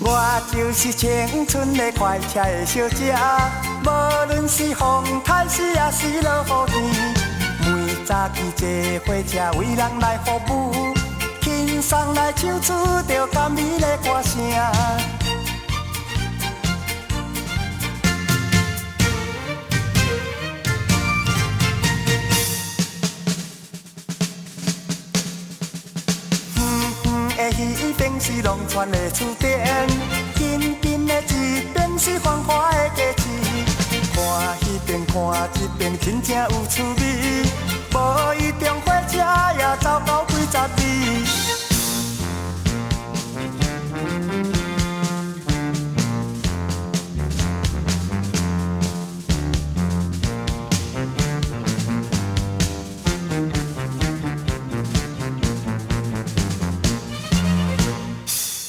我就是青春的快车的小姐，无论是风太死也是落雨天，每早起坐火车为人来服务，轻松来唱出着甘美的歌声。迄边是农村的厝边，近近的一边是繁华的街市。看迄边看这边，真正有趣味。无一中火车也走到几十里。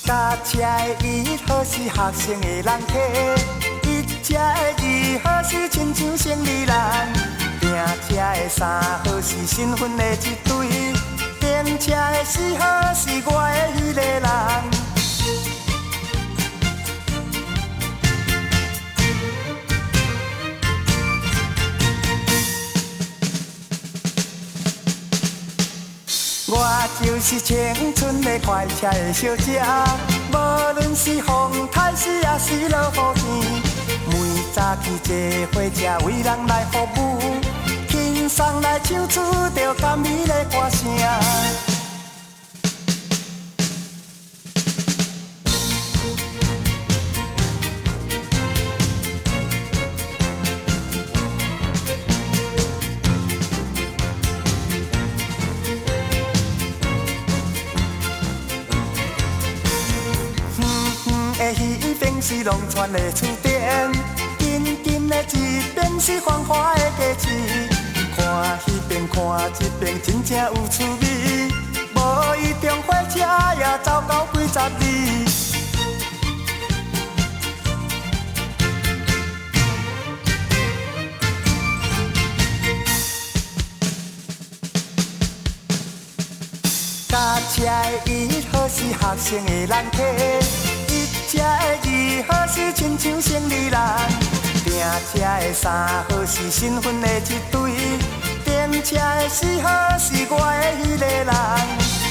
驾车的伊好是学生的人客，伊车的伊好是亲像生理人，拼车的三好是身份的一对，电车的四好是我的迄个人。我就是青春的快车的小姐，无论是风太死也是落雨天，每早起坐火车为人来服务，轻松来唱出着甘美的歌声。迄边是农村的厝边，近近的一边是繁华的街市。看迄边看这边，真正有趣味。无一中火车也走到几十里。驾车的伊好是学生的人客。车的二好是亲像生理人，拼车的三好是身份的一对，电车的四好是我的迄个人。